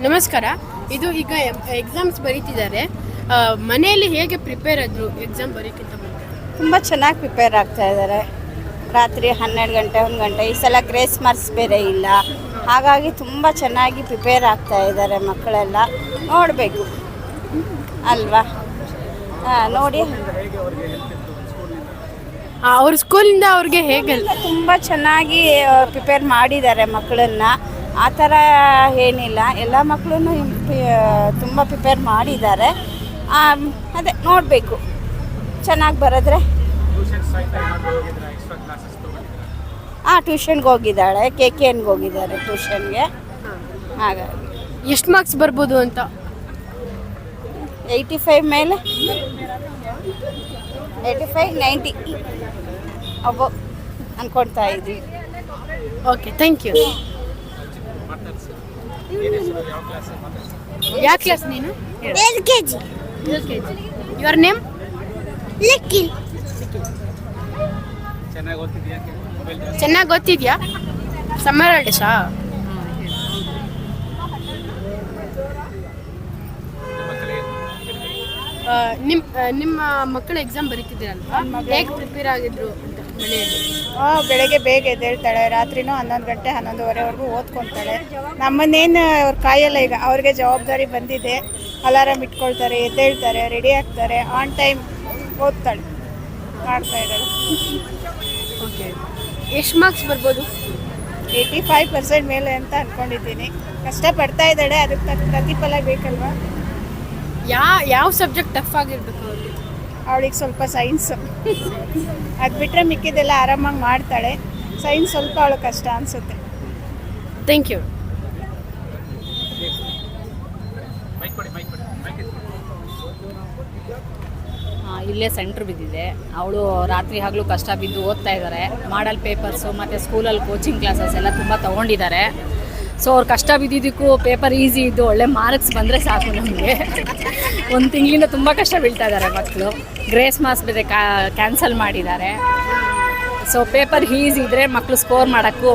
ನಮಸ್ಕಾರ. ಇದು ಈಗ ಎಕ್ಸಾಮ್ಸ್ ಬರೀತಿದ್ದಾರೆ. ಮನೆಯಲ್ಲಿ ಹೇಗೆ ಪ್ರಿಪೇರ್ ಆದರು ಎಕ್ಸಾಮ್ ಬರೀಕ್ಕಿಂತ ಮುಂದೆ? ತುಂಬ ಚೆನ್ನಾಗಿ ಪ್ರಿಪೇರ್ ಆಗ್ತಾ ಇದ್ದಾರೆ. ರಾತ್ರಿ 12 ಗಂಟೆ 1 ಗಂಟೆ, ಈ ಸಲ ಗ್ರೇಸ್ ಮಾರ್ಕ್ಸ್ ಬೇರೆ ಇಲ್ಲ, ಹಾಗಾಗಿ ತುಂಬ ಚೆನ್ನಾಗಿ ಪ್ರಿಪೇರ್ ಆಗ್ತಾ ಇದ್ದಾರೆ ಮಕ್ಕಳೆಲ್ಲ. ನೋಡಬೇಕು ಅಲ್ವಾ? ನೋಡಿ ಅವ್ರ ಸ್ಕೂಲಿಂದ ಅವ್ರಿಗೆ ಹೇಗೆ ತುಂಬ ಚೆನ್ನಾಗಿ ಪ್ರಿಪೇರ್ ಮಾಡಿದ್ದಾರೆ ಮಕ್ಕಳನ್ನು. ಆ ಥರ ಏನಿಲ್ಲ, ಎಲ್ಲ ಮಕ್ಕಳು ತುಂಬ ಪ್ರಿಪೇರ್ ಮಾಡಿದ್ದಾರೆ. ಅದೇ ನೋಡಬೇಕು, ಚೆನ್ನಾಗಿ ಬರೆದ್ರೆ. ಟ್ಯೂಷನ್ಗೆ ಹೋಗಿದ್ದಾಳೆ, KKNಗೆ ಹೋಗಿದ್ದಾರೆ ಟ್ಯೂಷನ್ಗೆ. ಹಾಗಾಗಿ ಎಷ್ಟು ಮಾರ್ಕ್ಸ್ ಬರ್ಬೋದು ಅಂತ? 85 ಮೇಲೆ 85 90 ಅವು ಅಂದ್ಕೊಳ್ತಾ ಇದ್ವಿ. Okay, thank you. ಯಾವ ಕ್ಲಾಸ್ ನೀನು? LKG. Your name? ಲಿಕ್ಕಿ. ಚೆನ್ನಾಗಿ ಗೊತ್ತಿದ್ಯಾ? ಸಮ್ಮರ್ ಹಾಲಿಡೇಸಾ? ನಿಮ್ಮ ಮಕ್ಕಳು ಎಕ್ಸಾಮ್ ಬರೀತಿದ್ದೀರಲ್ವಾ, ಹೇಗೆ ಪ್ರಿಪೇರ್ ಆಗಿದ್ರು ಅಂತ ಮನೆಯಲ್ಲಿ? ಬೆಳಗ್ಗೆ ಬೇಗ ಎದ್ದೇಳ್ತಾಳೆ, ರಾತ್ರಿನೂ 11 ಗಂಟೆ 11:30ವರೆಗೂ ಓದ್ಕೊತಾಳೆ. ನಮ್ಮನ್ನೇನು ಅವ್ರು ಕಾಯಲ್ಲ. ಈಗ ಅವ್ರಿಗೆ ಜವಾಬ್ದಾರಿ ಬಂದಿದೆ, ಅಲಾರಾಮ್ ಇಟ್ಕೊಳ್ತಾರೆ, ಎದ್ದೇಳ್ತಾರೆ, ರೆಡಿ ಆಗ್ತಾರೆ, ಆನ್ ಟೈಮ್ ಓದ್ತಾಳೆ, ಮಾಡ್ತಾ ಇದ್ದಾಳೆ. ಓಕೆ, ಎಷ್ಟು ಮಾರ್ಕ್ಸ್ ಬರ್ಬೋದು? 85% ಮೇಲೆ ಅಂತ ಅಂದ್ಕೊಂಡಿದ್ದೀನಿ. ಕಷ್ಟಪಡ್ತಾ ಇದ್ದಾಳೆ, ಅದಕ್ಕೆ ತಕ್ಕ ಪ್ರತಿಫಲ ಬೇಕಲ್ವಾ? ಯಾವ ಸಬ್ಜೆಕ್ಟ್ ಟಫ್ ಆಗಿರ್ಬೇಕು ಅವ್ರಿಗೆ? ಅವಳಿಗೆ ಸ್ವಲ್ಪ ಸೈನ್ಸು, ಅದು ಬಿಟ್ಟರೆ ಮಿಕ್ಕಿದೆಲ್ಲ ಆರಾಮಾಗಿ ಮಾಡ್ತಾಳೆ. ಸೈನ್ಸ್ ಸ್ವಲ್ಪ ಅವಳು ಕಷ್ಟ ಅನಿಸುತ್ತೆ. Thank you. ಇಲ್ಲೇ ಸೆಂಟ್ರ್ ಬಿದ್ದಿದೆ. ಅವಳು ರಾತ್ರಿ ಹಗಲು ಕಷ್ಟ ಬಿದ್ದು ಓದ್ತಾ ಇದ್ದಾರೆ. ಮಾಡಲ್ ಪೇಪರ್ಸು ಮತ್ತು ಸ್ಕೂಲಲ್ಲಿ ಕೋಚಿಂಗ್ ಕ್ಲಾಸಸ್ ಎಲ್ಲ ತುಂಬ ತೊಗೊಂಡಿದ್ದಾರೆ. ಸೊ ಅವ್ರು ಕಷ್ಟ ಬಿದ್ದಿದ್ದಕ್ಕೂ ಪೇಪರ್ ಈಸಿ ಇದ್ದು ಒಳ್ಳೆ ಮಾರ್ಕ್ಸ್ ಬಂದರೆ ಸಾಕು ನಮಗೆ. 1 ತಿಂಗಳಿಂದ ತುಂಬ ಕಷ್ಟ ಬೀಳ್ತಾ ಇದ್ದಾರೆ ಮಕ್ಕಳು. ಗ್ರೇಸ್ ಮಾರ್ಕ್ಸ್ ಬೇರೆ ಕ್ಯಾನ್ಸಲ್ ಮಾಡಿದ್ದಾರೆ. ಸೊ ಪೇಪರ್ ಈಸಿ ಇದ್ದರೆ ಮಕ್ಕಳು ಸ್ಕೋರ್ ಮಾಡೋಕ್ಕೂ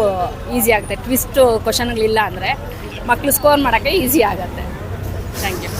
ಈಸಿ ಆಗುತ್ತೆ. ಟ್ವಿಸ್ಟು ಕ್ವಶನ್ಗಳಿಲ್ಲ ಅಂದರೆ ಮಕ್ಕಳು ಸ್ಕೋರ್ ಮಾಡೋಕ್ಕೆ ಈಸಿ ಆಗುತ್ತೆ. Thank you.